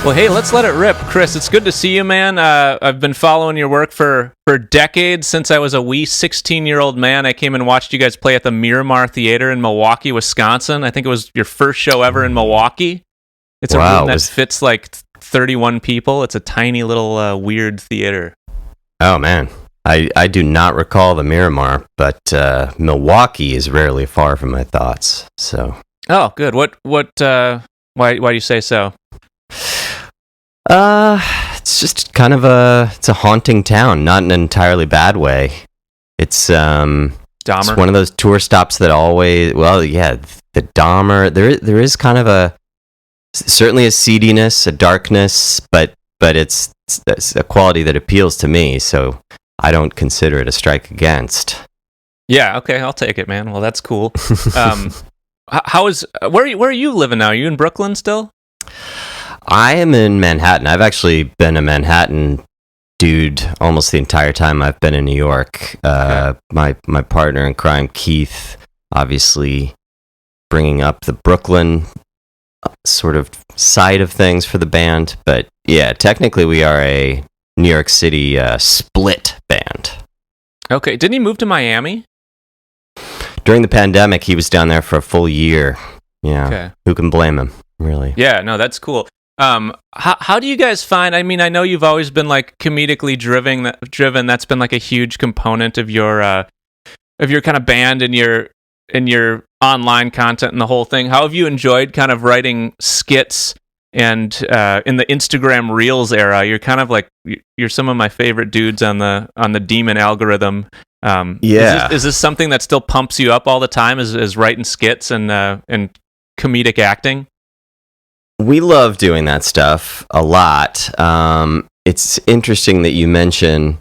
Well, hey, let's let it rip. Chris, it's good to see you, man. I've been following your work for decades. Since I was a wee 16-year-old man, I came and watched you guys play at the Miramar Theater in Milwaukee, Wisconsin. I think it was your first show ever in Milwaukee. It's a room that fits like 31 people. It's a tiny little weird theater. Oh, man. I do not recall the Miramar, but Milwaukee is rarely far from my thoughts. So. Oh, good. Why do you say so? It's just kind of it's a haunting town, not in an entirely bad way. It's it's one of those tour stops that always, the Dahmer, there is kind of certainly a seediness, a darkness, but it's a quality that appeals to me, so I don't consider it a strike against. Yeah, okay, I'll take it, man. Well, that's cool. Where are you living now? Are you in Brooklyn still? I am in Manhattan. I've actually been a Manhattan dude almost the entire time I've been in New York. Okay. My partner in crime, Keith, obviously bringing up the Brooklyn sort of side of things for the band. But yeah, technically we are a New York City split band. Okay. Didn't he move to Miami? During the pandemic, he was down there for a full year. Yeah. Okay. Who can blame him, really? Yeah, no, that's cool. How do you guys find, I mean, I know you've always been like comedically driven. That's been like a huge component of your kind of band and your online content and the whole thing. How have you enjoyed kind of writing skits and in the Instagram Reels era? You're kind of like, you're some of my favorite dudes on the Demon algorithm. Is this something that still pumps you up all the time, is writing skits and comedic acting? We love doing that stuff a lot. It's interesting that you mention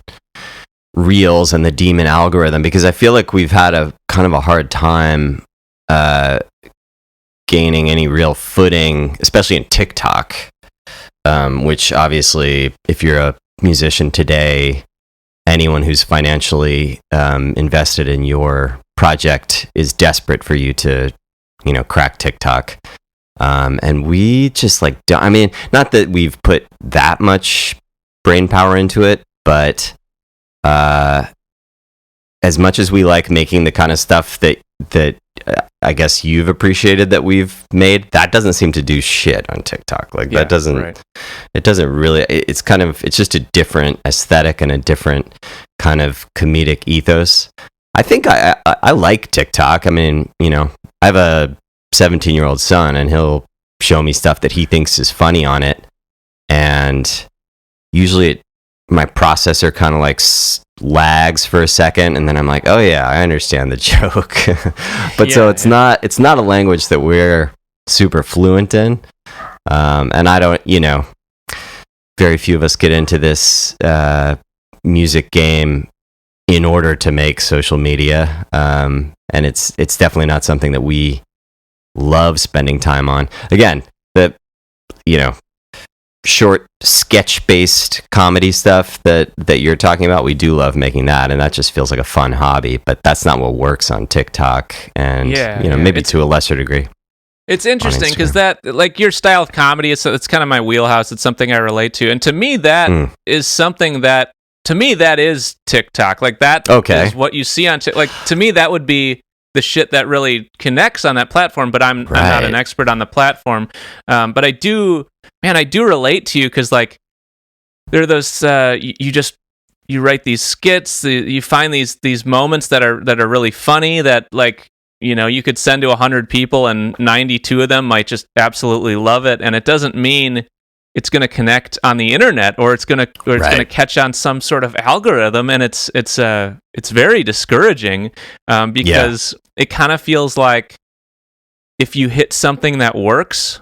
Reels and the Demon algorithm, because I feel like we've had a kind of a hard time gaining any real footing, especially in TikTok, which obviously, if you're a musician today, anyone who's financially invested in your project is desperate for you to, crack TikTok. And we just not that we've put that much brain power into it, but as much as we like making the kind of stuff that I guess you've appreciated that we've made, that doesn't seem to do shit on TikTok. It doesn't really, it's just a different aesthetic and a different kind of comedic ethos. I think I like TikTok. I mean, I have a 17-year-old son, and he'll show me stuff that he thinks is funny on it, and usually my processor kind of like lags for a second, and then I'm like, oh yeah, I understand the joke. But so it's not a language that we're super fluent in, and I don't, very few of us get into this music game in order to make social media, and it's definitely not something that we love spending time on. Again, the short sketch-based comedy stuff that you're talking about, we do love making that, and that just feels like a fun hobby, but that's not what works on TikTok, and maybe to a lesser degree. It's interesting because that, like, your style of comedy, it's kind of my wheelhouse. It's something I relate to, and to me that is something that, that is TikTok. Like, that is what you see on TikTok. Like, to me, that would be the shit that really connects on that platform, but I'm not an expert on the platform. But I do relate to you, because like, there are those you write these skits, you find these moments that are really funny, that like, you could send to 100 people and 92 of them might just absolutely love it, and it doesn't mean it's going to connect on the internet, or it's going to catch on some sort of algorithm, and it's very discouraging, because it kind of feels like if you hit something that works,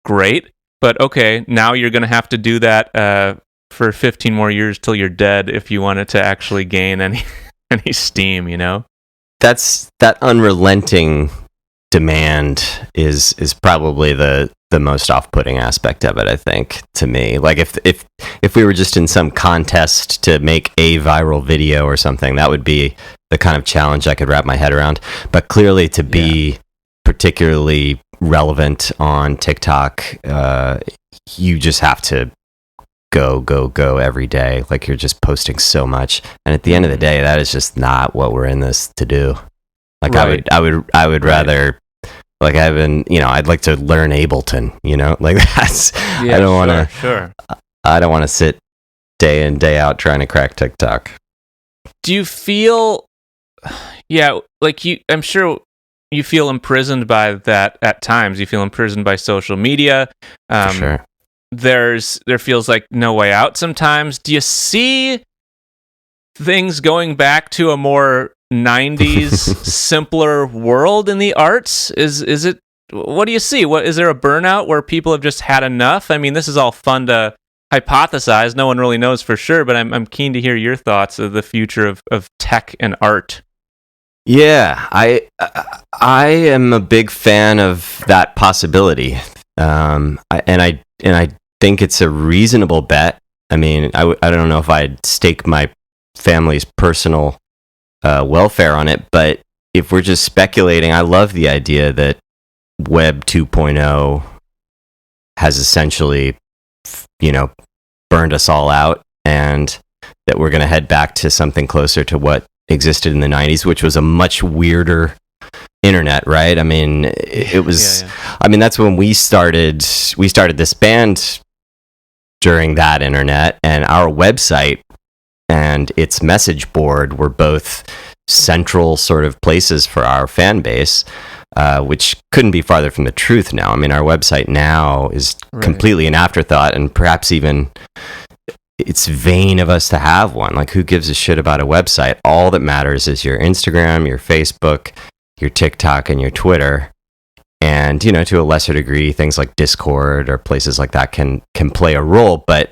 great, but okay, now you're going to have to do that for 15 more years till you're dead if you want it to actually gain any steam, That unrelenting demand is probably the most off-putting aspect of it, I think, to me. Like, if we were just in some contest to make a viral video or something, that would be the kind of challenge I could wrap my head around. But clearly, to be particularly relevant on TikTok, you just have to go every day. Like, you're just posting so much, and at the end of the day, that is just not what we're in this to do. Like, right. I would rather, like, I'd like to learn Ableton, like that's, I don't want to, I don't want to sit day in, day out trying to crack TikTok. Do you feel, like I'm sure you feel imprisoned by that at times. You feel imprisoned by social media. For sure. There feels like no way out sometimes. Do you see things going back to a more 90s simpler world in the arts? Is it, what do you see? Is there a burnout where people have just had enough? I mean, this is all fun to hypothesize. No one really knows for sure, but I'm keen to hear your thoughts of the future of tech and art. Yeah, I am a big fan of that possibility. I think it's a reasonable bet. I mean, I don't know if I'd stake my family's personal welfare on it, but if we're just speculating, I love the idea that Web 2.0 has essentially, burned us all out, and that we're going to head back to something closer to what existed in the 90s, which was a much weirder internet, right? I mean, it was, I mean, that's when we started this band during that internet, and our website and its message board were both central sort of places for our fan base, which couldn't be farther from the truth now. I mean, our website now is completely an afterthought, and perhaps even it's vain of us to have one. Like, who gives a shit about a website? All that matters is your Instagram, your Facebook, your TikTok, and your Twitter. And, to a lesser degree, things like Discord or places like that can play a role. But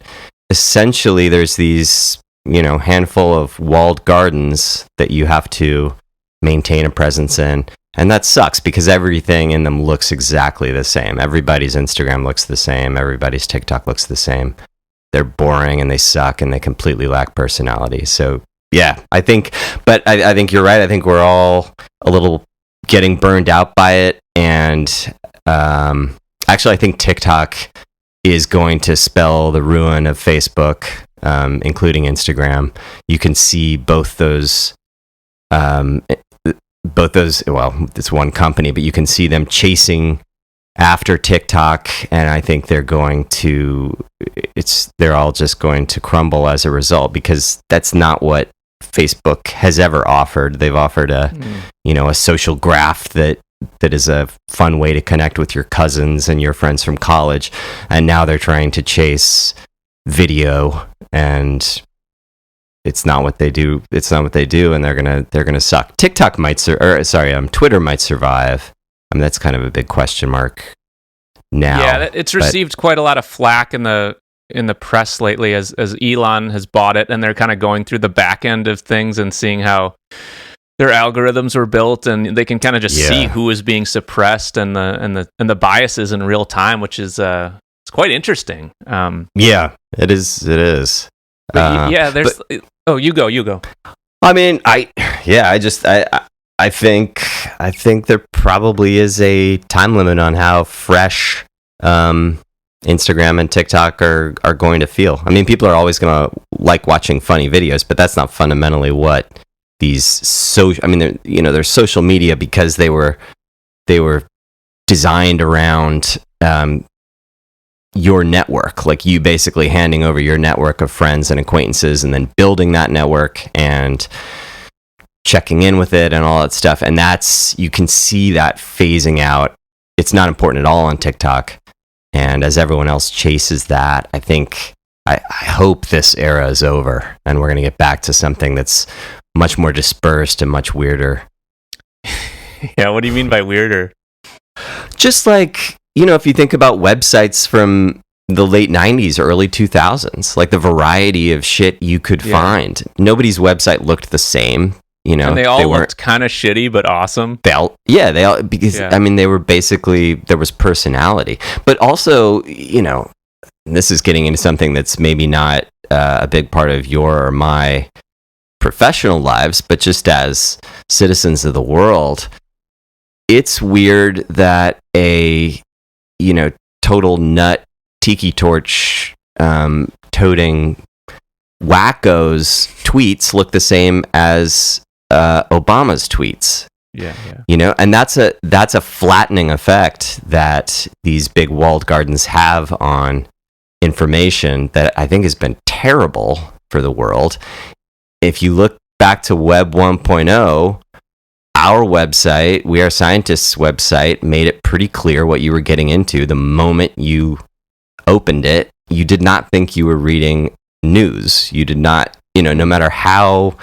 essentially, there's these, handful of walled gardens that you have to maintain a presence in. And that sucks because everything in them looks exactly the same. Everybody's Instagram looks the same. Everybody's TikTok looks the same. They're boring and they suck and they completely lack personality. So, yeah, I think you're right. I think we're all a little getting burned out by it. And actually, I think TikTok is going to spell the ruin of Facebook, including Instagram. You can see both those, well, it's one company, but you can see them chasing after TikTok, and I think they're all just going to crumble as a result, because that's not what Facebook has ever offered. They've offered a social graph that is a fun way to connect with your cousins and your friends from college, and now they're trying to chase video, and it's not what they do. And they're gonna suck. TikTok might Twitter might survive. I mean, that's kind of a big question mark now. Yeah, it's received quite a lot of flack in the press lately as Elon has bought it, and they're kind of going through the back end of things and seeing how their algorithms were built, and they can kind of just see who is being suppressed and the biases in real time, which is it's quite interesting. Yeah, it is. There's. You go. I mean, I think there probably is a time limit on how fresh Instagram and TikTok are going to feel. I mean, people are always going to like watching funny videos, but that's not fundamentally what these they're social media because they were designed around your network, like you basically handing over your network of friends and acquaintances and then building that network and checking in with it and all that stuff. And you can see that phasing out. It's not important at all on TikTok. And as everyone else chases that, I hope this era is over and we're going to get back to something that's much more dispersed and much weirder. Yeah, what do you mean by weirder? Just like, if you think about websites from the late 90s, early 2000s, like the variety of shit you could find. Nobody's website looked the same. And they all looked kind of shitty, but awesome. They were basically, there was personality. But also, this is getting into something that's maybe not a big part of your or my professional lives, but just as citizens of the world, it's weird that a, total nut tiki torch toting wackos tweets look the same as Obama's tweets. Yeah. And that's a flattening effect that these big walled gardens have on information that I think has been terrible for the world. If you look back to Web 1.0, our website, We Are Scientists website, made it pretty clear what you were getting into the moment you opened it. You did not think you were reading news. You did not, no matter how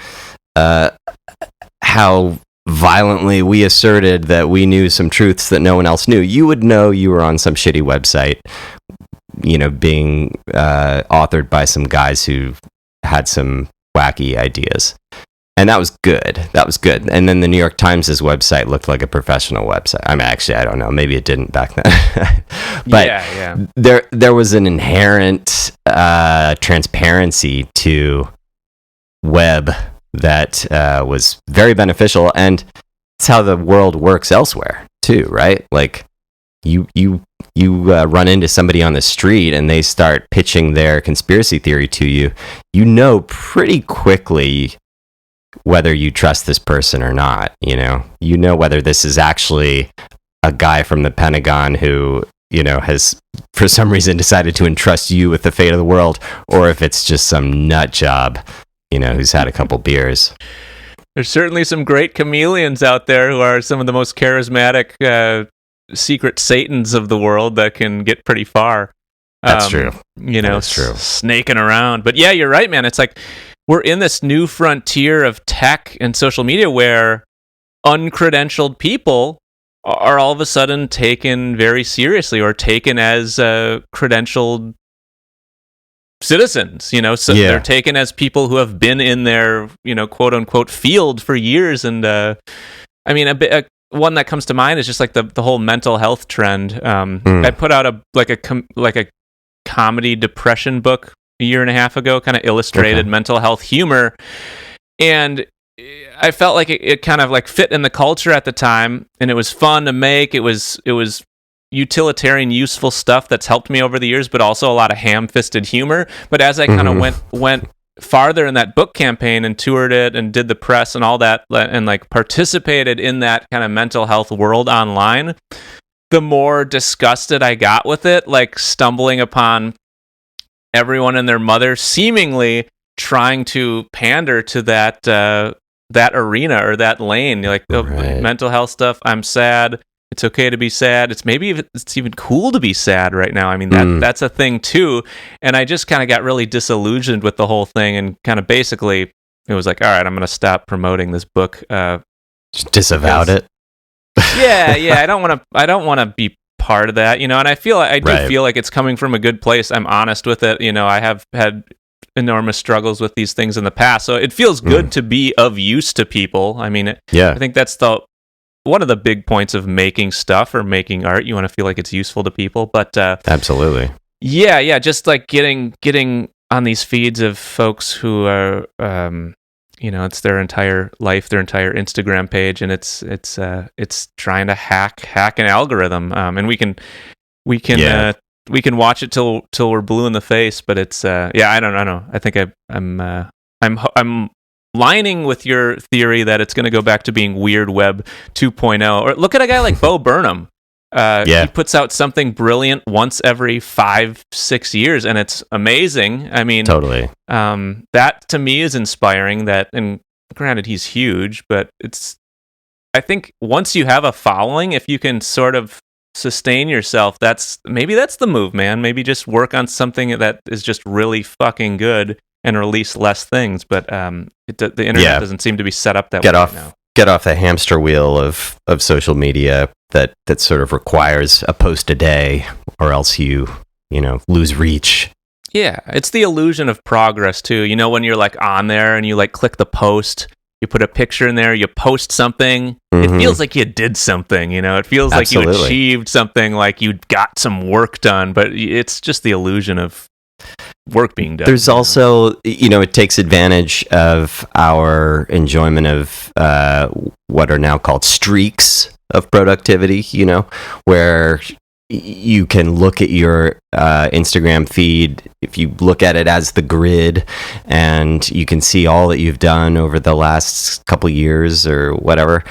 violently we asserted that we knew some truths that no one else knew, you would know you were on some shitty website, being authored by some guys who had some wacky ideas. And that was good. And then the New York Times' website looked like a professional website. I mean, actually, I don't know. Maybe it didn't back then. But there was an inherent transparency to web that was very beneficial. And it's how the world works elsewhere, too, right? Like, you run into somebody on the street and they start pitching their conspiracy theory to you. You know pretty quickly whether you trust this person or not. You know whether this is actually a guy from the Pentagon who has for some reason decided to entrust you with the fate of the world, or if it's just some nut job who's had a couple beers. There's certainly some great chameleons out there who are some of the most charismatic secret satans of the world that can get pretty far. That's true. That's true. Snaking around. But yeah, you're right, man. It's like we're in this new frontier of tech and social media where uncredentialed people are all of a sudden taken very seriously, or taken as credentialed citizens. They're taken as people who have been in their quote unquote field for years. And I mean, one that comes to mind is just like the whole mental health trend. I put out a comedy depression book a year and a half ago, kind of illustrated mental health humor, and I felt like it kind of like fit in the culture at the time, and it was fun to make. It was utilitarian, useful stuff that's helped me over the years, but also a lot of ham-fisted humor. But as I kind of went farther in that book campaign and toured it and did the press and all that, and like participated in that kind of mental health world online, the more disgusted I got with it, like stumbling upon everyone and their mother seemingly trying to pander to that arena or that lane. Like, mental health stuff, I'm sad. It's okay to be sad. It's even cool to be sad right now. I mean, that's a thing too. And I just kind of got really disillusioned with the whole thing, and kind of basically it was like, all right, I'm going to stop promoting this book. Just disavowed it. Yeah. I don't want to be part of that, and I feel like it's coming from a good place. I'm honest with it. I have had enormous struggles with these things in the past, so it feels good to be of use to people. I mean, I think that's one of the big points of making stuff or making art. You want to feel like it's useful to people. But absolutely, just like getting on these feeds of folks who are it's their entire life, their entire Instagram page, and it's trying to hack an algorithm, and we can watch it till we're blue in the face. But it's I don't know. I think I'm lining with your theory that it's going to go back to being Weird Web 2.0. Or look at a guy like Bo Burnham. He puts out something brilliant once every 5-6 years, and it's amazing. I mean, totally. That to me is inspiring. And granted, he's huge, but I think once you have a following, if you can sort of sustain yourself, that's the move, man. Maybe just work on something that is just really fucking good and release less things. But the internet doesn't seem to be set up that way now. Get off the hamster wheel of social media that sort of requires a post a day, or else you lose reach. Yeah, it's the illusion of progress too. When you're like on there and you like click the post, you put a picture in there, you post something, it feels like you did something, it feels like you achieved something, like you got some work done, but it's just the illusion of work being done. There's also, it takes advantage of our enjoyment of what are now called streaks of productivity, where you can look at your Instagram feed, if you look at it as the grid, and you can see all that you've done over the last couple years or whatever.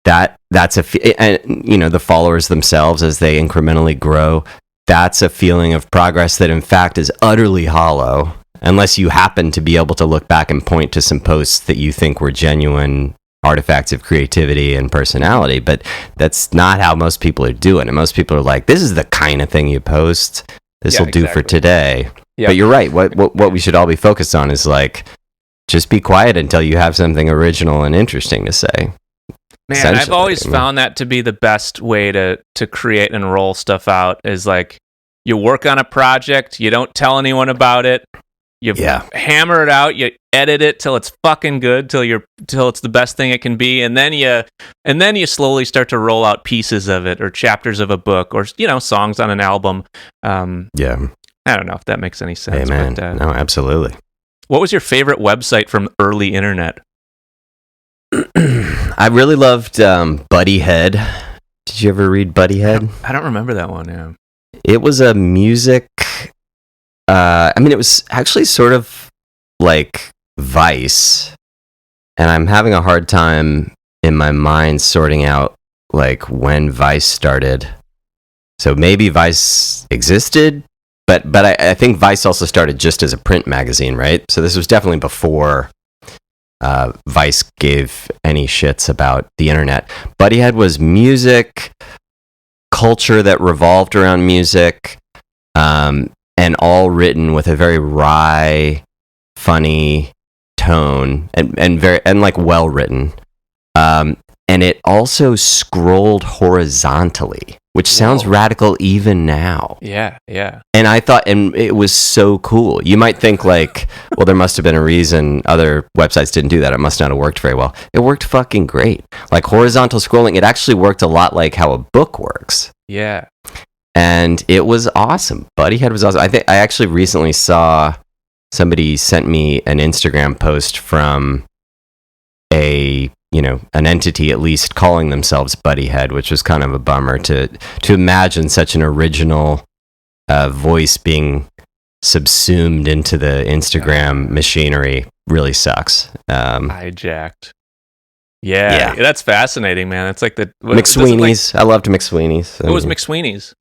That's and the followers themselves, as they incrementally grow, that's a feeling of progress that in fact is utterly hollow, unless you happen to be able to look back and point to some posts that you think were genuine artifacts of creativity and personality. But that's not how most people are doing it. Most people are like, this is the kind of thing you post, this will do for today. Yep. But you're right, what we should all be focused on is like, just be quiet until you have something original and interesting to say. Man, I've always found that to be the best way to create and roll stuff out, is like, you work on a project, you don't tell anyone about it, you hammer it out, you edit it till it's fucking good, till it's the best thing it can be, and then you slowly start to roll out pieces of it, or chapters of a book, or songs on an album. I don't know if that makes any sense. Hey, man. But, no, absolutely. What was your favorite website from early internet? I really loved Buddyhead. Did you ever read Buddyhead? I don't remember that one. Yeah, it was a music. It was actually sort of like Vice, and I'm having a hard time in my mind sorting out like when Vice started. So maybe Vice existed, but I think Vice also started just as a print magazine, right? So this was definitely before Vice gave any shits about the internet. Buddyhead was music, culture that revolved around music, and all written with a very wry, funny tone, and like well written. And it also scrolled horizontally, which sounds radical even now. Yeah. And I thought, and it was so cool. You might think like, well, there must have been a reason other websites didn't do that. It must not have worked very well. It worked fucking great. Like horizontal scrolling, it actually worked a lot like how a book works. Yeah. And it was awesome. Buddyhead was awesome. I actually recently saw somebody sent me an Instagram post from an entity at least calling themselves Buddyhead, which was kind of a bummer to imagine such an original voice being subsumed into the Instagram machinery. Really sucks. Hijacked. Yeah, that's fascinating, man. It's like the McSweeney's. I loved McSweeney's. What was McSweeney's?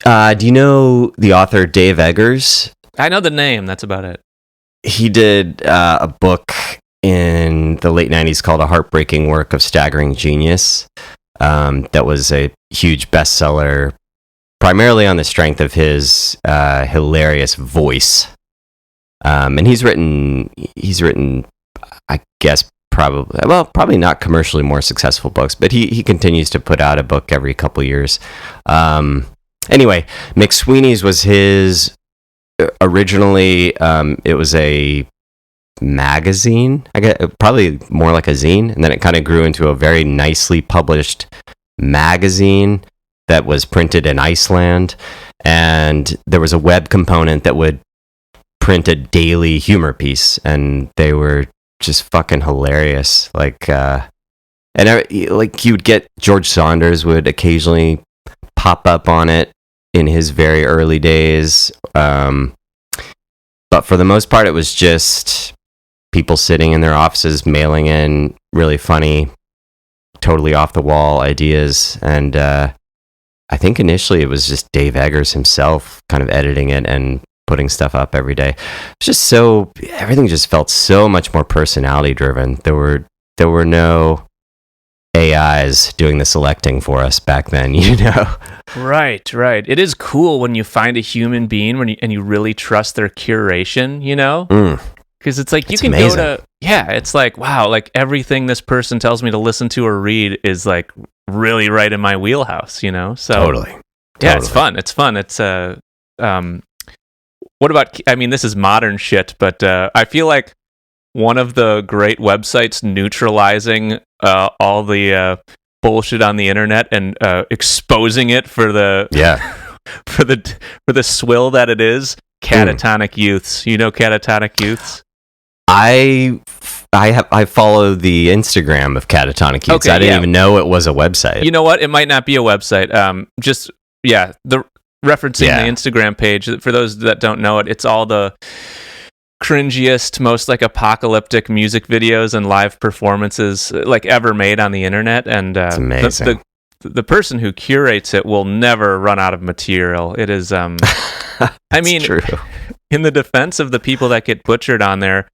Do you know the author Dave Eggers? I know the name. That's about it. He did a book in the late 90s called A Heartbreaking Work of Staggering Genius. That was a huge bestseller, primarily on the strength of his hilarious voice. And he's written, I guess, probably not commercially more successful books, but he continues to put out a book every couple years. Anyway, McSweeney's was his originally. It was a magazine, I guess, probably more like a zine, and then it kind of grew into a very nicely published magazine that was printed in Iceland, and there was a web component that would print a daily humor piece, and they were just fucking hilarious. Like you'd get George Saunders would occasionally pop up on it in his very early days, but for the most part it was just people sitting in their offices mailing in really funny, totally off the wall ideas. And I think initially it was just Dave Eggers himself kind of editing it and putting stuff up every day. It's just everything just felt so much more personality driven. There were no AIs doing the selecting for us back then, Right. It is cool when you find a human being and you really trust their curation, Because it's like you can amazing. Go to, it's like, wow, like everything this person tells me to listen to or read is like really right in my wheelhouse, So totally. Yeah, it's fun. It's what about, this is modern shit, but I feel like one of the great websites neutralizing all the bullshit on the internet and exposing it for the for the swill that it is, Catatonic Youths. You know Catatonic Youths? I follow the Instagram of Catatonic Youths. I didn't even know it was a website. You know what? It might not be a website. The referencing the Instagram page. For those that don't know it, it's all the cringiest, most like apocalyptic music videos and live performances like ever made on the internet. And it's amazing. The person who curates it will never run out of material. It is, I mean, true. In the defense of the people that get butchered on there,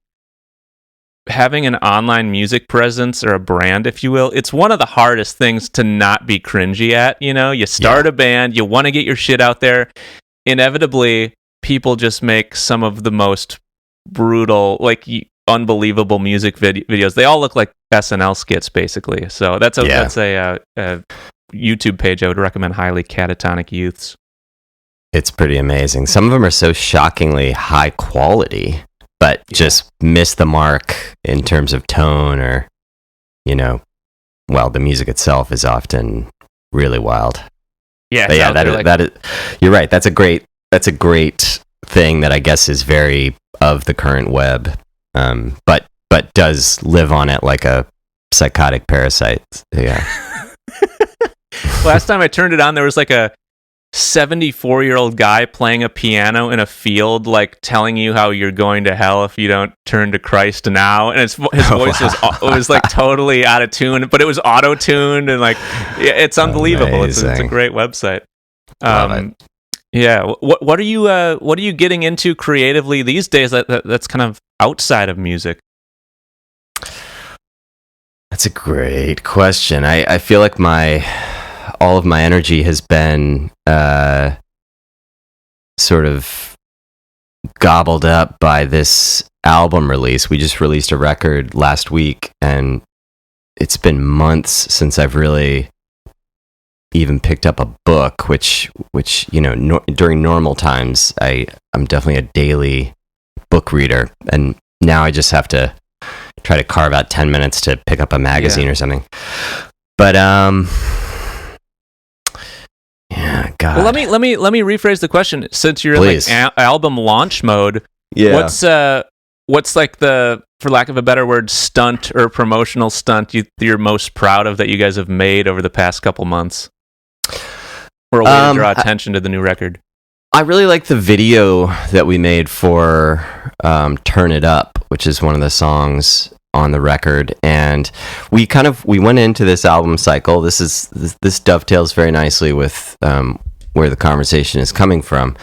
having an online music presence or a brand, if you will, it's one of the hardest things to not be cringy at. You know, you start a band, you want to get your shit out there. Inevitably, people just make some of the most brutal, like unbelievable music videos. They all look like SNL skits, basically. So that's a YouTube page I would recommend highly, Catatonic Youths. It's pretty amazing. Some of them are so shockingly high quality, but just miss the mark in terms of tone or, the music itself is often really wild. Yeah. But that is, you're right. That's a great thing that I guess is very of the current web, but does live on it like a psychotic parasite. Yeah. Last time I turned it on, there was like a 74-year-old guy playing a piano in a field, like telling you how you're going to hell if you don't turn to Christ now. And his voice was like totally out of tune, but it was auto-tuned, and like it's unbelievable. It's a great website. Love it. Yeah. What are you getting into creatively these days that's kind of outside of music? That's a great question. I feel like all of my energy has been sort of gobbled up by this album release. We just released a record last week, and it's been months since I've really even picked up a book, which during normal times I'm definitely a daily book reader, and now I just have to try to carve out 10 minutes to pick up a magazine or something. But yeah, God. Well, let me rephrase the question. Since you're in like album launch mode, what's like the, for lack of a better word, stunt or promotional stunt you're most proud of that you guys have made over the past couple months? Or a way to draw attention to the new record? I really like the video that we made for Turn It Up, which is one of the songs on the record, and we went into this album cycle. This dovetails very nicely with where the conversation is coming from.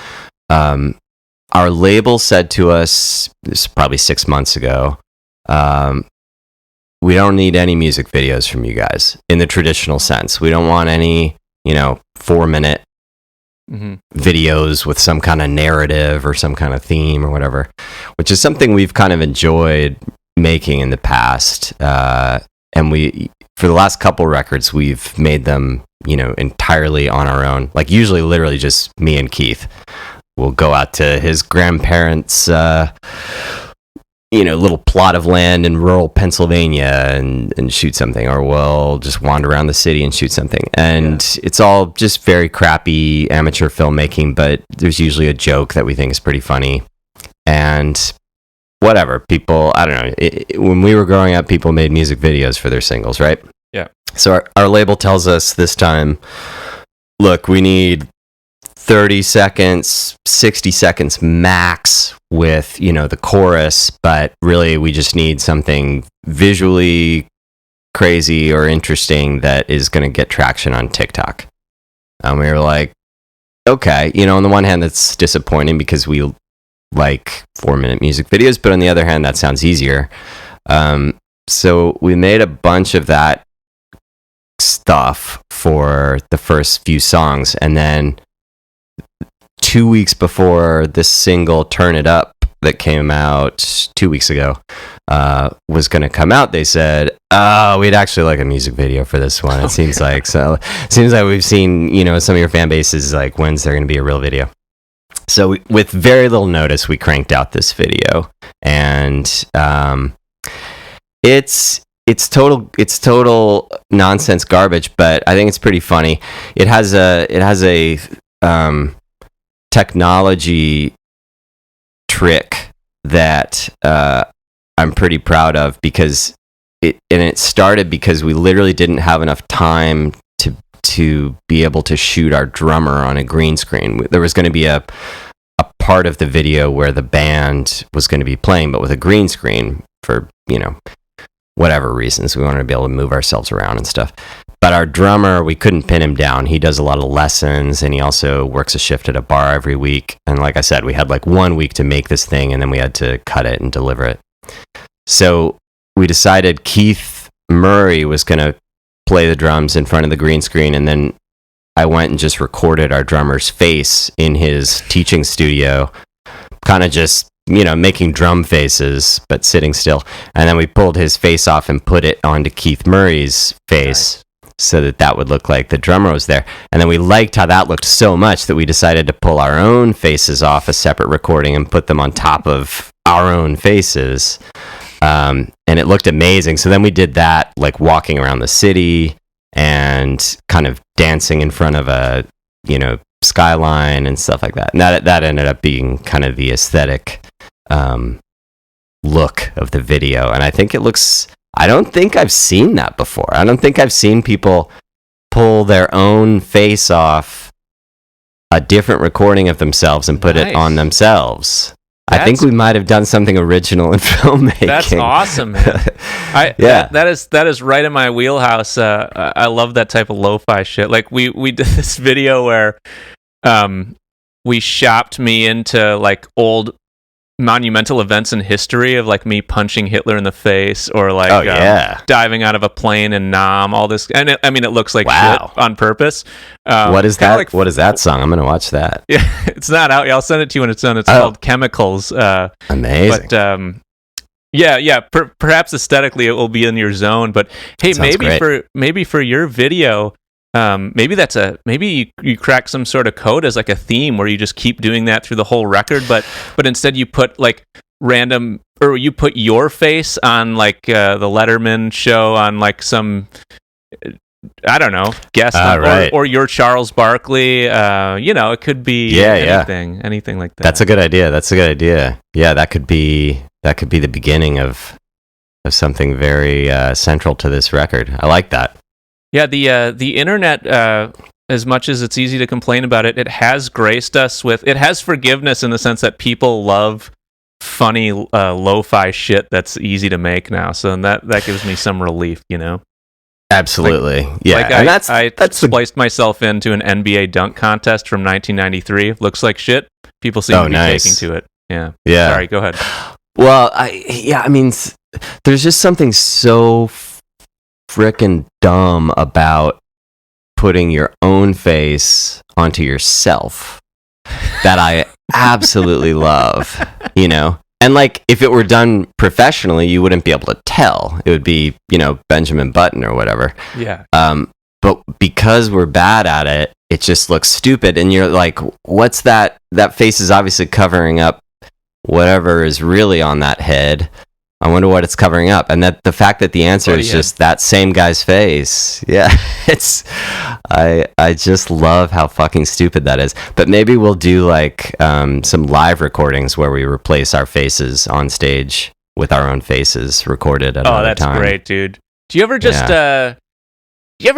Our label said to us, this is probably 6 months ago, we don't need any music videos from you guys in the traditional sense. We don't want any 4-minute videos with some kind of narrative or some kind of theme or whatever, which is something we've kind of enjoyed making in the past. And we, for the last couple records, we've made them, entirely on our own. Like usually literally just me and Keith. We'll go out to his grandparents' little plot of land in rural Pennsylvania and shoot something, or we'll just wander around the city and shoot something. And it's all just very crappy amateur filmmaking, but there's usually a joke that we think is pretty funny. And whatever, people, I don't know, when we were growing up, people made music videos for their singles, right? Yeah. So our label tells us this time, look, we need 30 seconds, 60 seconds max with, the chorus, but really we just need something visually crazy or interesting that is going to get traction on TikTok. And we were like, okay, on the one hand, that's disappointing because we like 4-minute music videos, but on the other hand, that sounds easier. So we made a bunch of that stuff for the first few songs, and then 2 weeks before this single Turn It Up that came out 2 weeks ago was going to come out, they said, we'd actually like a music video for this one. It seems like we've seen, some of your fan bases, like, when's there going to be a real video? So with very little notice, we cranked out this video, and it's total nonsense garbage, but I think it's pretty funny. It has a technology trick that I'm pretty proud of, because it started because we literally didn't have enough time to be able to shoot our drummer on a green screen. There was going to be a part of the video where the band was going to be playing, but with a green screen for, whatever reasons. We wanted to be able to move ourselves around and stuff. But our drummer, we couldn't pin him down. He does a lot of lessons, and he also works a shift at a bar every week. And like I said, we had like 1 week to make this thing, and then we had to cut it and deliver it. So we decided Keith Murray was going to play the drums in front of the green screen, and then I went and just recorded our drummer's face in his teaching studio, kind of just, making drum faces, but sitting still. And then we pulled his face off and put it onto Keith Murray's face, so that would look like the drummer was there. And then we liked how that looked so much that we decided to pull our own faces off a separate recording and put them on top of our own faces. And it looked amazing. So then we did that, like walking around the city and kind of dancing in front of a, skyline and stuff like that. And that ended up being kind of the aesthetic look of the video. And I think it looks, I don't think I've seen that before. I don't think I've seen people pull their own face off a different recording of themselves and put it on themselves. I think we might have done something original in filmmaking. That's awesome, man. That is right in my wheelhouse. I love that type of lo-fi shit. Like we did this video where we shopped me into like old monumental events in history of like me punching Hitler in the face, or like diving out of a plane in Nam, all this. And it looks like shit on purpose. What is that? Like, what is that song? I'm going to watch that. Yeah, it's not out. Yeah, I'll send it to you when it's done. It's called Chemicals. Amazing. But perhaps aesthetically it will be in your zone. But hey, maybe for your video, maybe you crack some sort of code as like a theme where you just keep doing that through the whole record, but instead you put like random, or you put your face on like the Letterman show on like some, I don't know, guest or your Charles Barkley. It could be anything like that. That's a good idea. Yeah, that could be the beginning of something very central to this record. I like that. Yeah, the internet, as much as it's easy to complain about it, it has graced us with, it has forgiveness in the sense that people love funny lo-fi shit that's easy to make now. So that gives me some relief, Absolutely, I spliced myself into an NBA dunk contest from 1993. Looks like shit. People seem to be taking to it. Yeah. Sorry, go ahead. Well, there's just something so frickin' dumb about putting your own face onto yourself that I absolutely love, And like, if it were done professionally, you wouldn't be able to tell. It would be, Benjamin Button or whatever. Yeah. But because we're bad at it, it just looks stupid. And you're like, what's that? That face is obviously covering up whatever is really on that head. I wonder what it's covering up. And that the fact that the answer is just that same guy's face. Yeah. I just love how fucking stupid that is. But maybe we'll do like some live recordings where we replace our faces on stage with our own faces recorded at another time. Oh, that's great, dude. Do you ever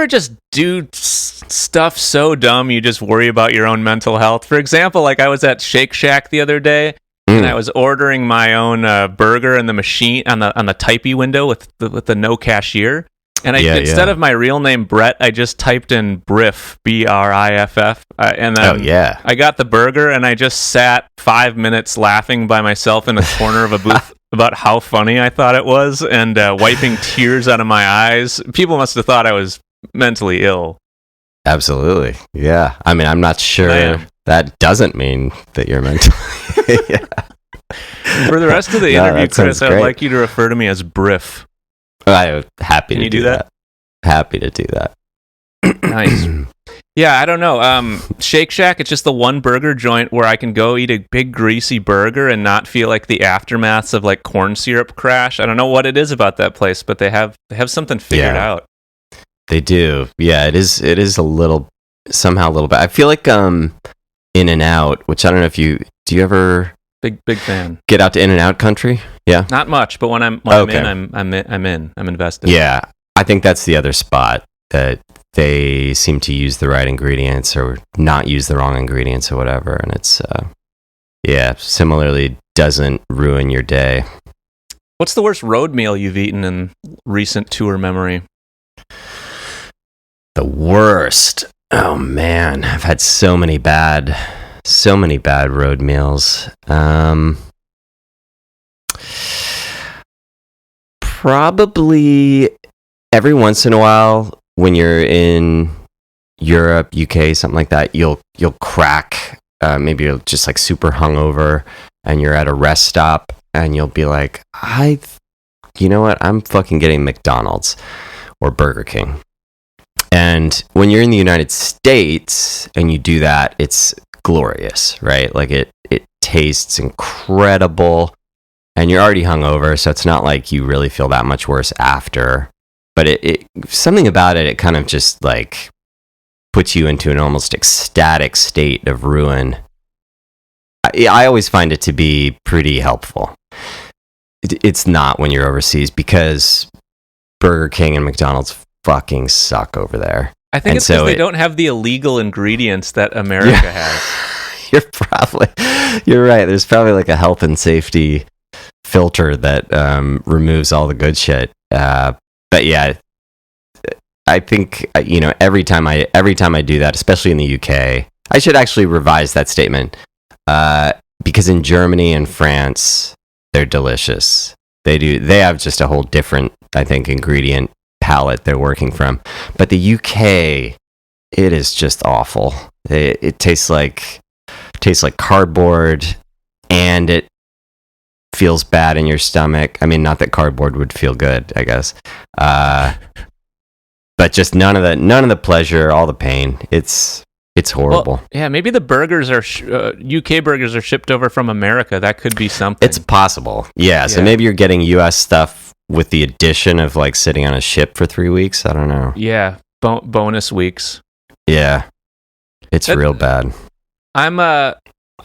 just do stuff so dumb you just worry about your own mental health? For example, like I was at Shake Shack the other day, and I was ordering my own burger in the machine on the typey window with the no cashier. And instead of my real name Brett, I just typed in Briff, BRIFF, and then I got the burger, and I just sat 5 minutes laughing by myself in a corner of a booth about how funny I thought it was, and wiping tears out of my eyes. People must have thought I was mentally ill. Absolutely, yeah. I mean, I'm not sure. That doesn't mean that you're mentally. For the rest of the interview, Chris, I'd like you to refer to me as Briff. I'm happy to do that. Happy to do that. Nice. Yeah, I don't know. Shake Shack, it's just the one burger joint where I can go eat a big greasy burger and not feel like the aftermaths of like corn syrup crash. I don't know what it is about that place, but they have something figured out. They do. Yeah, it is a little bit. I feel like In-N-Out, which I don't know if do you ever Big fan. Get out to In-N-Out country? Yeah. Not much, but when I'm in, I'm in. I'm invested. Yeah. I think that's the other spot that they seem to use the right ingredients or not use the wrong ingredients or whatever, and it's similarly doesn't ruin your day. What's the worst road meal you've eaten in recent tour memory? The worst. Oh man, I've had so many bad road meals. Probably every once in a while when you're in Europe, UK, something like that, you'll crack. Maybe you're just like super hungover and you're at a rest stop and you'll be like, you know what? I'm fucking getting McDonald's or Burger King. And when you're in the United States and you do that, it's glorious, right? Like it tastes incredible and you're already hungover, so it's not like you really feel that much worse after. But it something about it kind of just like puts you into an almost ecstatic state of ruin. I always find it to be pretty helpful. It's not when you're overseas because Burger King and McDonald's fucking suck over there. I think it's because they don't have the illegal ingredients that America has. You're right. There's probably like a health and safety filter that removes all the good shit. But yeah, I think every time I do that, especially in the UK, I should actually revise that statement because in Germany and France, they're delicious. They have just a whole different, I think, ingredient palette they're working from. But the UK, it is just awful. It tastes like cardboard, and it feels bad in your stomach. I mean, not that cardboard would feel good, I guess. But just none of the pleasure, all the pain. It's horrible. Well, yeah, maybe the burgers are UK burgers are shipped over from America. That could be something. It's possible. Yeah, so maybe you're getting US stuff with the addition of like sitting on a ship for 3 weeks. I don't know. Yeah, bonus weeks. Yeah, it's real bad. I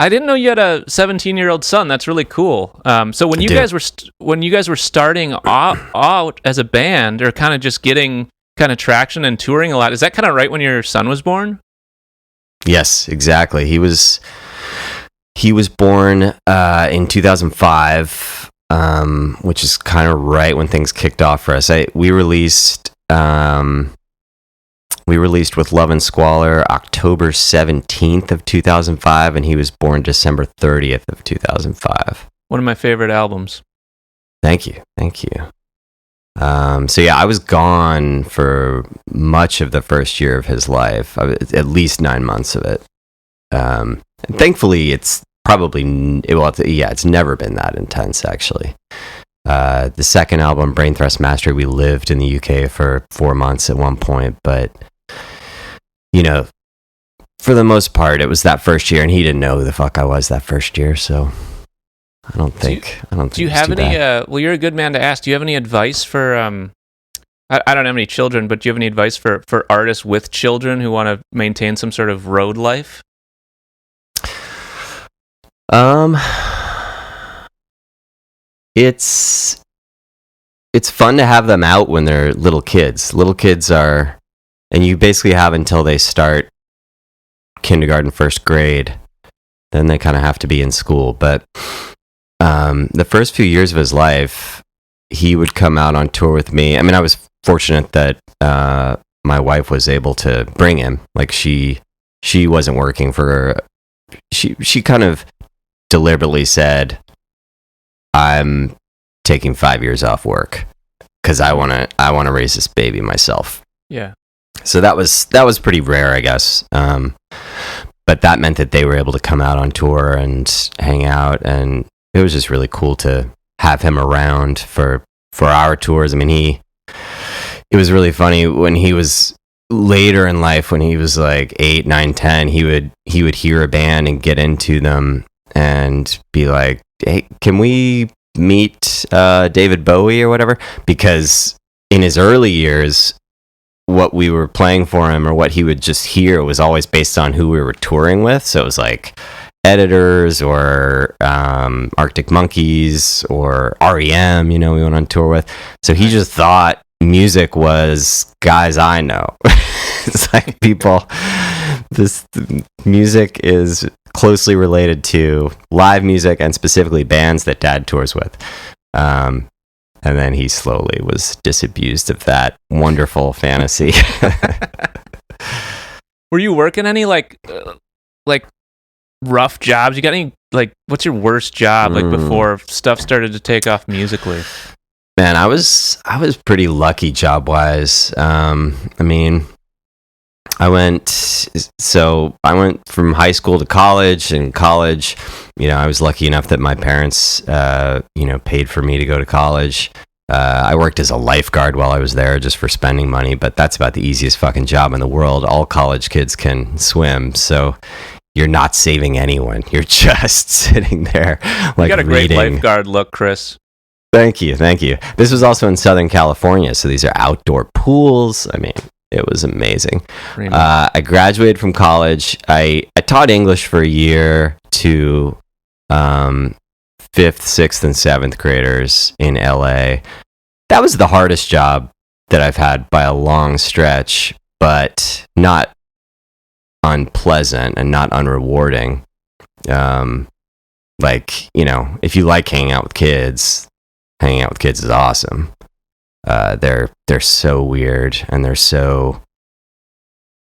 didn't know you had a 17-year-old son. That's really cool. So when you guys were starting out as a band, or kind of just getting kind of traction and touring a lot, is that kind of right when your son was born? Yes, exactly. He was born in 2005, which is kind of right when things kicked off for us. We released with Love and Squalor October 17th of 2005, and he was born December 30th of 2005. One of my favorite albums. Thank you. So yeah, I was gone for much of the first year of his life, at least 9 months of it. And thankfully, it's never been that intense, actually. The second album, Brain Thrust Mastery, we lived in the UK for 4 months at one point, but for the most part, it was that first year, and he didn't know who the fuck I was that first year, so I don't think. Do you have any? Well, you're a good man to ask. Do you have any advice for? I don't have any children, but do you have any advice for artists with children who want to maintain some sort of road life? It's fun to have them out when they're little kids. Little kids are, and you basically have until they start kindergarten, first grade. Then they kind of have to be in school, but. The first few years of his life, he would come out on tour with me. I mean, I was fortunate that my wife was able to bring him. Like she wasn't working for. She kind of deliberately said, "I'm taking 5 years off work because I wanna raise this baby myself." Yeah. So that was pretty rare, I guess. But that meant that they were able to come out on tour and hang out, and it was just really cool to have him around for our tours. I mean, it was really funny when he was later in life, when he was like 8, 9, 10, he would hear a band and get into them and be like, "Hey, can we meet David Bowie or whatever?" Because in his early years, what we were playing for him or what he would just hear was always based on who we were touring with. So it was like Editors or Arctic Monkeys or REM, we went on tour with. So he just thought music was guys I know. It's like this music is closely related to live music and specifically bands that Dad tours with. And then he slowly was disabused of that wonderful fantasy. Were you working any like rough jobs? You got any, like, what's your worst job, like, before stuff started to take off musically? Man, I was pretty lucky job wise. I went from high school to college, and college, I was lucky enough that my parents paid for me to go to college. I worked as a lifeguard while I was there just for spending money, but that's about the easiest fucking job in the world. All college kids can swim, so you're not saving anyone. You're just sitting there, like, you got a great reading. Lifeguard look, Chris. Thank you. This was also in Southern California, so these are outdoor pools. I mean, it was amazing. I graduated from college. I taught English for a year to 5th, 6th, and 7th graders in LA. That was the hardest job that I've had by a long stretch, but not unpleasant and not unrewarding. If you like hanging out with kids is awesome. They're so weird and they're so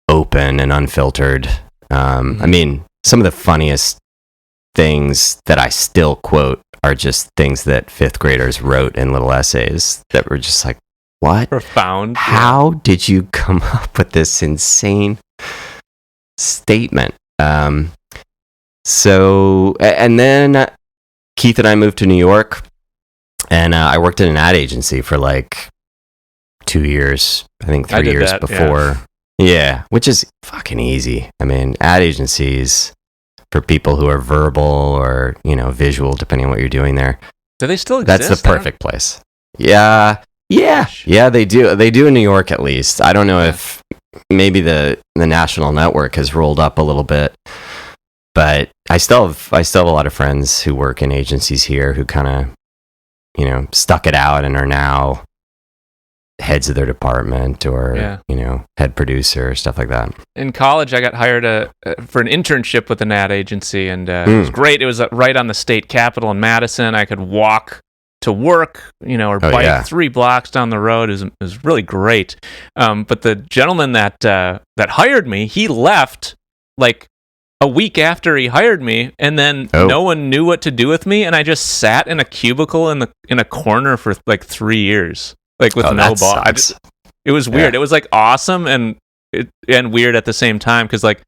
open and unfiltered. Some of the funniest things that I still quote are just things that 5th graders wrote in little essays that were just like, what? Profound. How did you come up with this insane statement? And then Keith and I moved to New York, and I worked in an ad agency for like 2 years, I think 3 years before. Yeah, which is fucking easy. Ad agencies for people who are verbal or, visual, depending on what you're doing there. Do they still exist? That's the perfect place. Yeah, they do. They do in New York, at least. I don't know if maybe the national network has rolled up a little bit, but I still have a lot of friends who work in agencies here who kind of, stuck it out and are now heads of their department or, head producer, stuff like that. In college, I got hired for an internship with an ad agency, and it was great. It was right on the state capitol in Madison. I could walk to work, or bike 3 blocks down the road. It was really great. But the gentleman that hired me, he left like a week after he hired me, and then no one knew what to do with me, and I just sat in a cubicle in a corner for like 3 years, like with no boss. It was weird. It was like awesome and weird at the same time, because like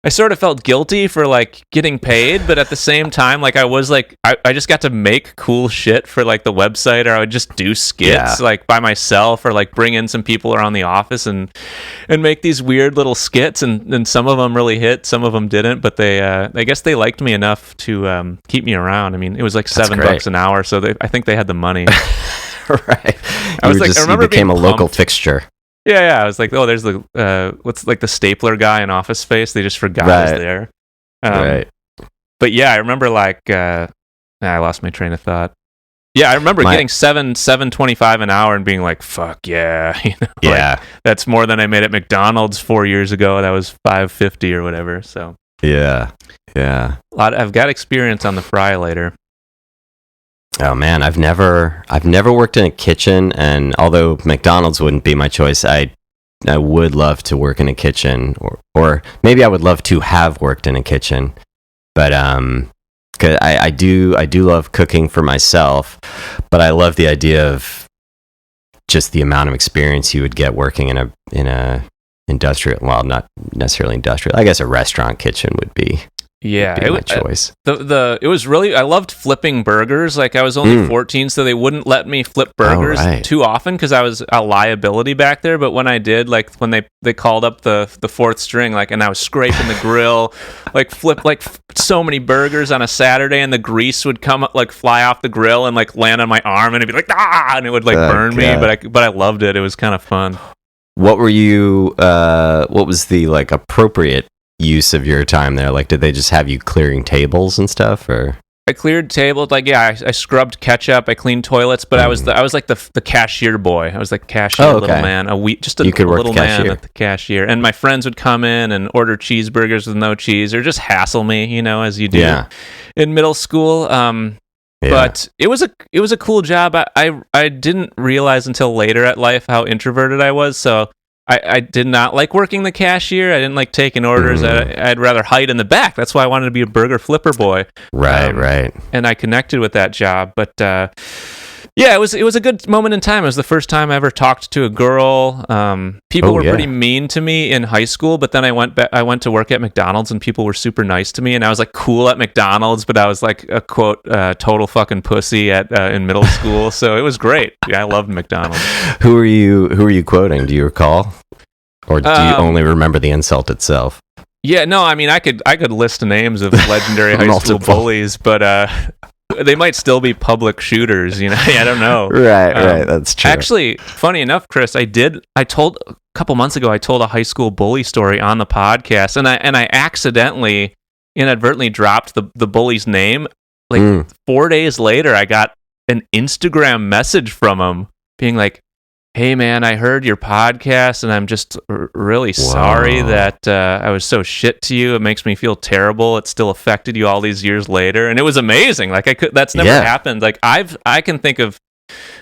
I sort of felt guilty for like getting paid, but at the same time, like I was like I just got to make cool shit for like the website, or I would just do skits like by myself, or like bring in some people around the office and make these weird little skits, and some of them really hit, some of them didn't, but they I guess they liked me enough to keep me around. It was like $7 an hour, so I think they had the money. Right. I remember you became a local fixture. Yeah. I was like, oh, there's the what's like the stapler guy in Office Space. They just forgot I was there. Right. But yeah, I remember like I lost my train of thought. Yeah, I remember getting $7.25 an hour and being like, fuck yeah, like, that's more than I made at McDonald's 4 years ago. That was $5.50 or whatever. So yeah. I've got experience on the fry later. Oh man, I've never worked in a kitchen, and although McDonald's wouldn't be my choice, I would love to work in a kitchen, or maybe I would love to have worked in a kitchen. But 'cause I do love cooking for myself, but I love the idea of just the amount of experience you would get working in a industrial, well, not necessarily industrial. I guess a restaurant kitchen would be. Yeah, it was my choice. It was really, I loved flipping burgers. Like I was only 14, so they wouldn't let me flip burgers too often because I was a liability back there. But when I did, like when they called up the fourth string, like, and I was scraping the grill, like flip like so many burgers on a Saturday, and the grease would come like fly off the grill and like land on my arm, and it'd be like and it would like burn me. But I loved it. It was kind of fun. What were you? What was the like appropriate use of your time there? Like, did they just have you clearing tables and stuff, or? I cleared tables, like I scrubbed ketchup, I cleaned toilets, but I was like the cashier boy. I was like cashier little man, a little man at the cashier. And my friends would come in and order cheeseburgers with no cheese, or just hassle me, as you do in middle school. But it was a cool job. I didn't realize until later at life how introverted I was, so I did not like working the cashier. I didn't like taking orders. I'd rather hide in the back. That's why I wanted to be a burger flipper boy. Right. And I connected with that job. But it was a good moment in time. It was the first time I ever talked to a girl. People were pretty mean to me in high school, but then I went to work at McDonald's, and people were super nice to me. And I was like cool at McDonald's, but I was like a quote total fucking pussy in middle school. So it was great. Yeah, I loved McDonald's. Who are you quoting? Do you recall? Or do you only remember the insult itself? Yeah, no, I mean, I could list names of legendary high school bullies, but they might still be public shooters, I don't know. Right, that's true. Actually, funny enough, Chris, a couple months ago, I told a high school bully story on the podcast, and I accidentally, inadvertently dropped the bully's name. 4 days later, I got an Instagram message from him being like, "Hey man, I heard your podcast, and I'm just really sorry that I was so shit to you. It makes me feel terrible. It still affected you all these years later." And it was amazing. That's never happened. Like I can think of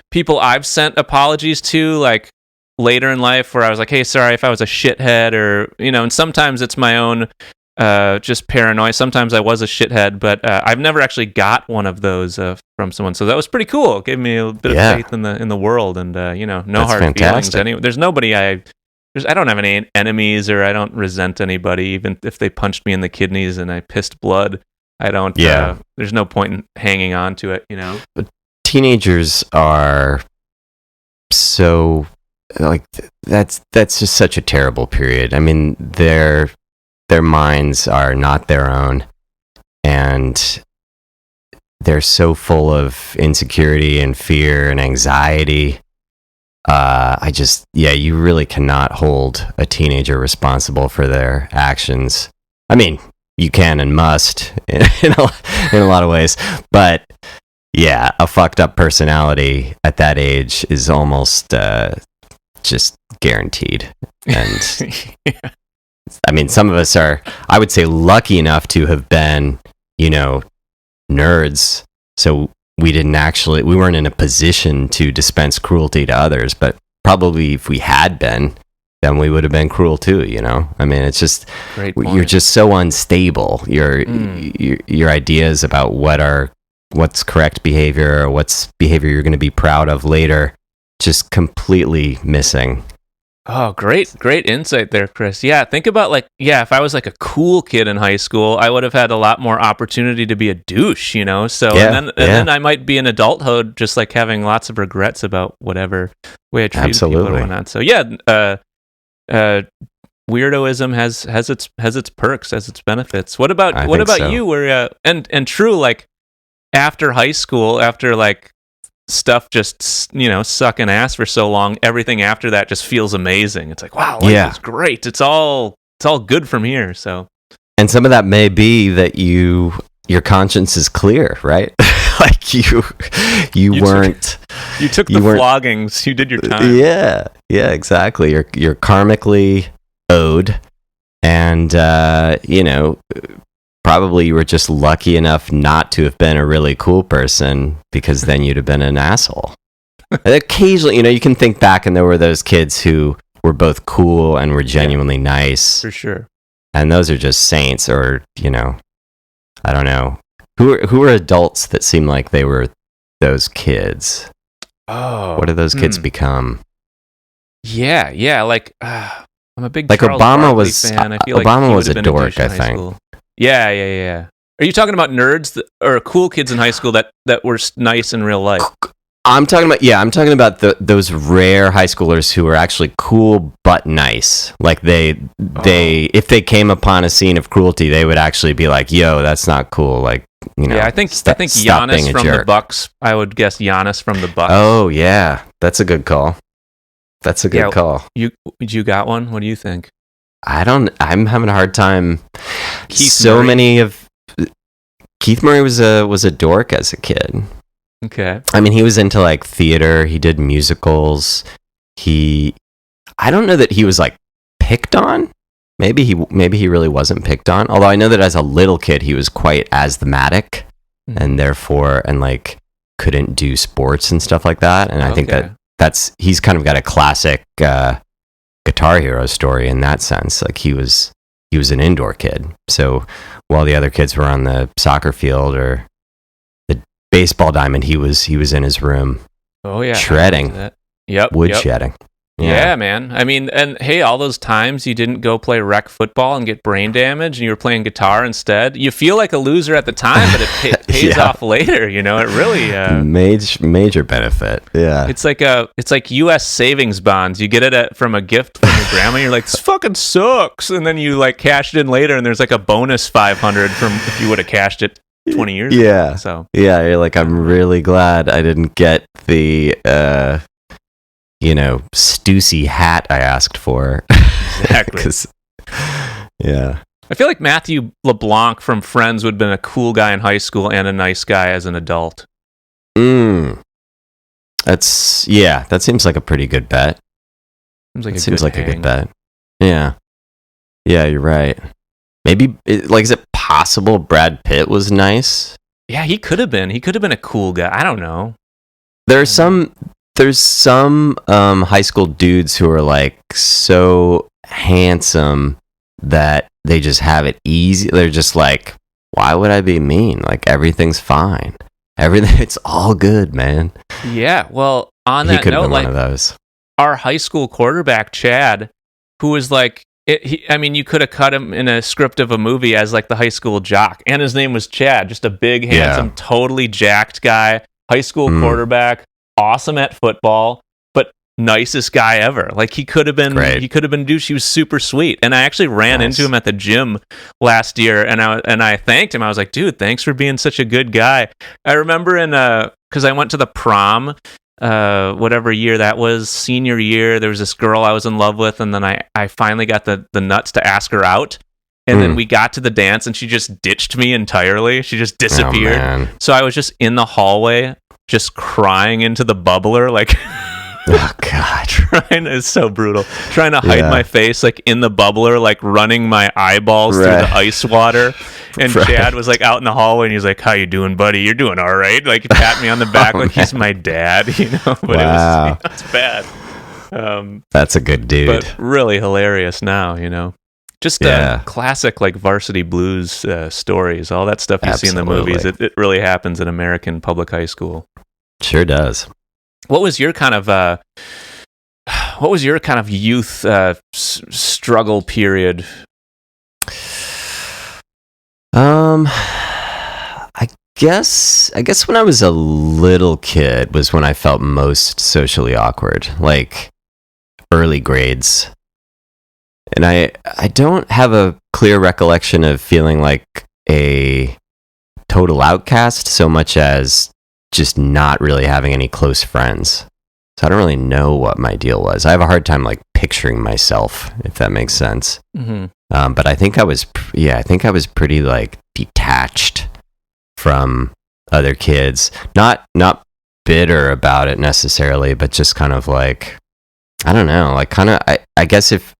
people I've sent apologies to, like later in life, where I was like, "Hey, sorry if I was a shithead," or and sometimes it's my own just paranoia. Sometimes I was a shithead, but I've never actually got one of those from someone. So that was pretty cool. It gave me a bit of faith in the world, and no That's hard feelings. There's nobody I don't have any enemies, or I don't resent anybody, even if they punched me in the kidneys and I pissed blood. I don't. There's no point in hanging on to it. But teenagers are so like that's just such a terrible period. I mean, their minds are not their own, and they're so full of insecurity and fear and anxiety. You really cannot hold a teenager responsible for their actions. I mean, you can and must in a lot of ways, but a fucked up personality at that age is almost just guaranteed. And I mean, some of us are, I would say, lucky enough to have been, nerds. So we weren't in a position to dispense cruelty to others, but probably if we had been, then we would have been cruel too, I mean, it's just, you're just so unstable. Your ideas about what's correct behavior, or what's behavior you're going to be proud of later, just completely missing. Oh, great insight there, Chris. Yeah, think about if I was like a cool kid in high school, I would have had a lot more opportunity to be a douche, So and then I might be in adulthood just like having lots of regrets about whatever way I treated people or whatnot. So weirdoism has its perks, has its benefits. What about you? Where and true, like after high school, after like stuff just sucking ass for so long, everything after that just feels amazing. It's like, wow, life is great. It's all good from here. So, and some of that may be that your conscience is clear, right? Like you took the floggings, you did your time. Yeah, exactly. You're karmically owed, and probably you were just lucky enough not to have been a really cool person, because then you'd have been an asshole. And occasionally, you can think back, and there were those kids who were both cool and were genuinely nice. For sure. And those are just saints, or, I don't know. Who are adults that seem like they were those kids? Oh. What do those kids become? Yeah, like I'm a big like Charles Obama Barkley was fan. I feel Obama like was a dork, I think. School. Yeah. Are you talking about nerds or cool kids in high school that were nice in real life? I'm talking about those rare high schoolers who were actually cool but nice. Like they if they came upon a scene of cruelty, they would actually be like, "Yo, that's not cool." Like, Yeah, I think Giannis from the Bucks. I would guess Giannis from the Bucks. Oh yeah, that's a good call. That's a good call. You got one? What do you think? I'm having a hard time. Keith Murray was a dork as a kid. Okay. I mean, he was into like theater. He did musicals. I don't know that he was like picked on. Maybe he really wasn't picked on. Although I know that as a little kid, he was quite asthmatic, and therefore, and like couldn't do sports and stuff like that. And I think he's kind of got a classic Guitar Hero story in that sense. Like he was an indoor kid. So while the other kids were on the soccer field or the baseball diamond, he was in his room. Oh yeah, shredding. Wood shedding. Yeah, man. I mean, and hey, all those times you didn't go play rec football and get brain damage and you were playing guitar instead, you feel like a loser at the time, but it pays off later, you know? It really... major benefit, yeah. It's like U.S. savings bonds. You get it from a gift from your grandma, and you're like, this fucking sucks! And then you like cash it in later, and there's like a bonus 500 from if you would have cashed it 20 years ago. So. Yeah, you're like, I'm really glad I didn't get the... Stussy hat I asked for. Exactly. Yeah. I feel like Matthew LeBlanc from Friends would have been a cool guy in high school and a nice guy as an adult. That seems like a pretty good bet. Seems like a good bet. Yeah. Yeah, you're right. Maybe, is it possible Brad Pitt was nice? Yeah, he could have been. He could have been a cool guy. I don't know. There's some high school dudes who are like so handsome that they just have it easy. They're just like, why would I be mean? Like everything's fine. It's all good, man. Yeah. Well, on that note, like one of those. Our high school quarterback, Chad, who was like, you could have cut him in a script of a movie as like the high school jock. And his name was Chad, just a big, handsome, totally jacked guy, high school quarterback. Awesome at football, but nicest guy ever. Like he could have been douche. He was super sweet, and I actually ran into him at the gym last year, and I thanked him. I was like, dude, thanks for being such a good guy. I remember because I went to the prom, whatever year that was, senior year. There was this girl I was in love with, and then I finally got the nuts to ask her out. And then we got to the dance, and she just ditched me entirely. She just disappeared. So I was just in the hallway, just crying into the bubbler, like, oh god, it's so brutal. Trying to hide my face, like in the bubbler, like running my eyeballs through the ice water. And Chad was like out in the hallway, and he's like, "How you doing, buddy? You're doing all right." Like he pat me on the back, like he's my dad, you know. But it's bad. That's a good dude. But really hilarious now, you know. Just classic like Varsity Blues stories, all that stuff you see in the movies. It really happens in American public high school. Sure does. What was your kind of youth struggle period? I guess when I was a little kid was when I felt most socially awkward, like early grades. And I don't have a clear recollection of feeling like a total outcast so much as just not really having any close friends. So I don't really know what my deal was. I have a hard time like picturing myself, if that makes sense. Mm-hmm. But I think I was pretty like detached from other kids. Not bitter about it necessarily, but just kind of like, I don't know, like kind of, I guess if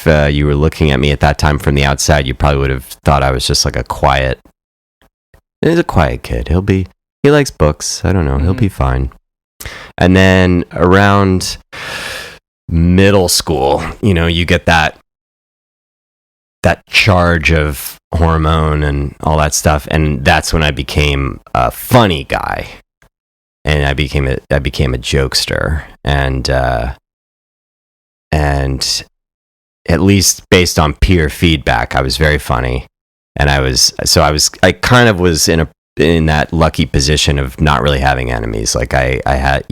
you were looking at me at that time from the outside, you probably would have thought I was just like he's a quiet kid. He likes books. I don't know. Mm-hmm. He'll be fine. And then around middle school, you get that charge of hormone and all that stuff. And that's when I became a funny guy. And I became a jokester. And at least based on peer feedback, I was very funny. And I kind of was in that lucky position of not really having enemies. Like I had,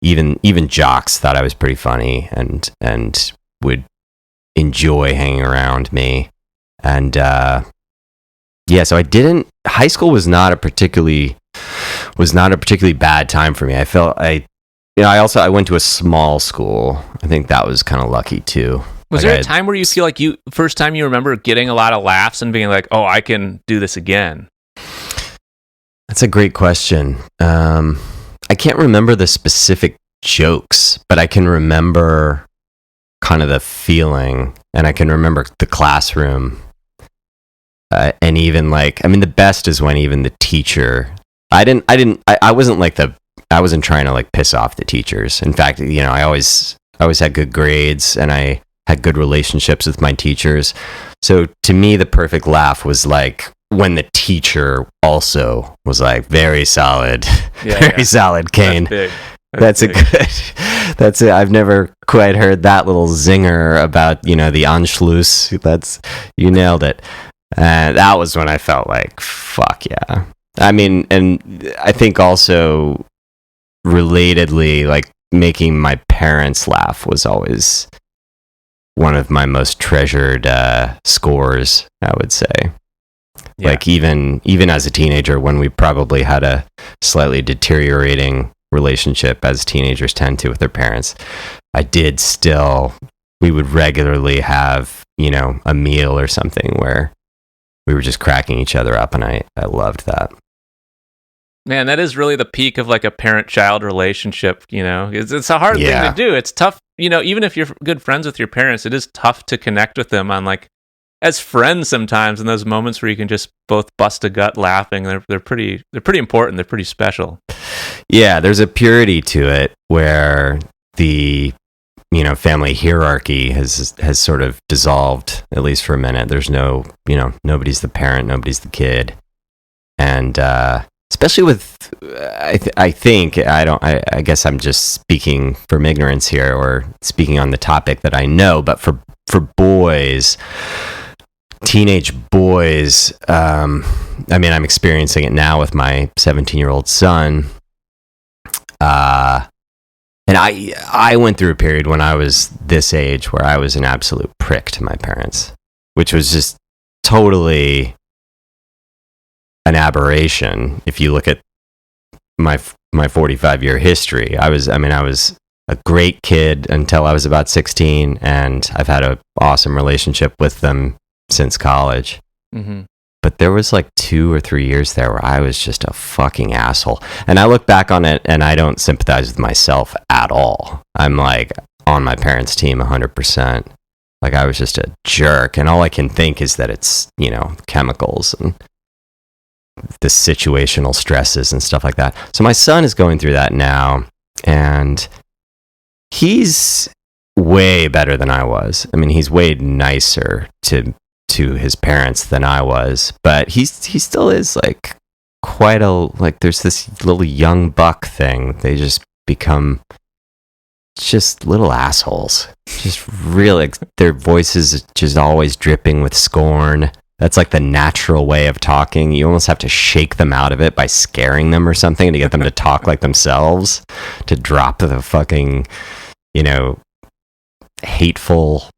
even jocks thought I was pretty funny and would enjoy hanging around me. And so high school was not a particularly bad time for me. I felt I went to a small school. I think that was kind of lucky too. Was there a time where you feel like first time you remember getting a lot of laughs and being like, oh, I can do this again? That's a great question. I can't remember the specific jokes, but I can remember kind of the feeling, and I can remember the classroom. And even the best is when even the teacher, I wasn't trying to like piss off the teachers. In fact, I always had good grades and I had good relationships with my teachers. So to me, the perfect laugh was like when the teacher also was like, very solid, solid, Cain. That's a good, that's it. I've never quite heard that little zinger about, the Anschluss. You nailed it. That was when I felt like, fuck yeah. I mean, and I think also relatedly, like making my parents laugh was always one of my most treasured scores, I would say. Yeah. Like even as a teenager, when we probably had a slightly deteriorating relationship, as teenagers tend to with their parents, we would regularly have, a meal or something where we were just cracking each other up, and I loved that. Man, that is really the peak of like a parent-child relationship, It's a hard thing to do. It's tough, even if you're good friends with your parents, it is tough to connect with them on like as friends sometimes in those moments where you can just both bust a gut laughing. They're pretty important. They're pretty special. Yeah, there's a purity to it where the family hierarchy has sort of dissolved, at least for a minute. There's no, nobody's the parent, nobody's the kid. And especially with, I guess I'm just speaking from ignorance here, or speaking on the topic that I know, but for boys, teenage boys, I'm experiencing it now with my 17-year-old son. And I went through a period when I was this age where I was an absolute prick to my parents, which was just totally an aberration. If you look at my 45-year history, I was a great kid until I was about 16, and I've had an awesome relationship with them since college. Mm-hmm. But there was like 2 or 3 years there where I was just a fucking asshole. And I look back on it and I don't sympathize with myself at all. I'm like on my parents' team 100%. Like I was just a jerk. And all I can think is that it's, chemicals and the situational stresses and stuff like that. So my son is going through that now, and he's way better than I was. I mean, he's way nicer to his parents than I was, but he still is like quite there's this little young buck thing. They just become just little assholes. Just really, their voices just always dripping with scorn. That's like the natural way of talking. You almost have to shake them out of it by scaring them or something to get them to talk like themselves, to drop the fucking, hateful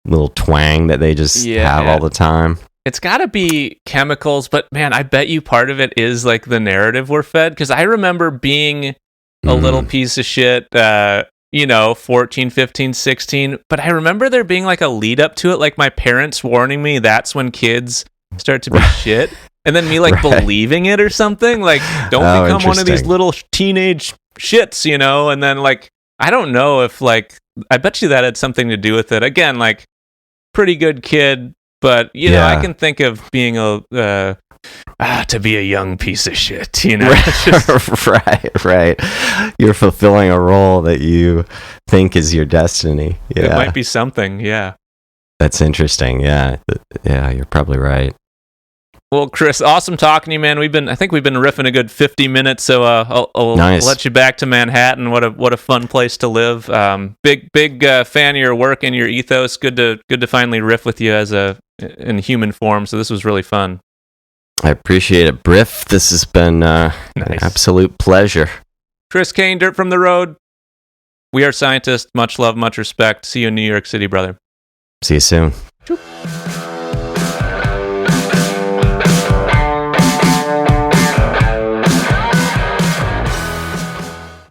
little twang that they just have all the time. It's got to be chemicals, but man, I bet you part of it is like the narrative we're fed, because I remember being a little piece of shit, 14, 15, 16, but I remember there being like a lead up to it, like my parents warning me that's when kids start to be shit, and then me like believing it or something, like don't become one of these little teenage shits, and then like I don't know if like, I bet you that had something to do with it. Again, like pretty good kid, but I can think of being to be a young piece of shit, Right. You're fulfilling a role that you think is your destiny. Yeah. It might be something. Yeah. That's interesting. Yeah. Yeah. You're probably right. Well, Chris, awesome talking to you, man. I think we've been riffing a good 50 minutes, so I'll let you back to Manhattan. What a fun place to live. Big fan of your work and your ethos. Good to finally riff with you in human form. So this was really fun. I appreciate it, Briff. This has been an absolute pleasure. Chris Cain, Dirt from the Road. We are scientists. Much love, much respect. See you in New York City, brother. See you soon. Choop.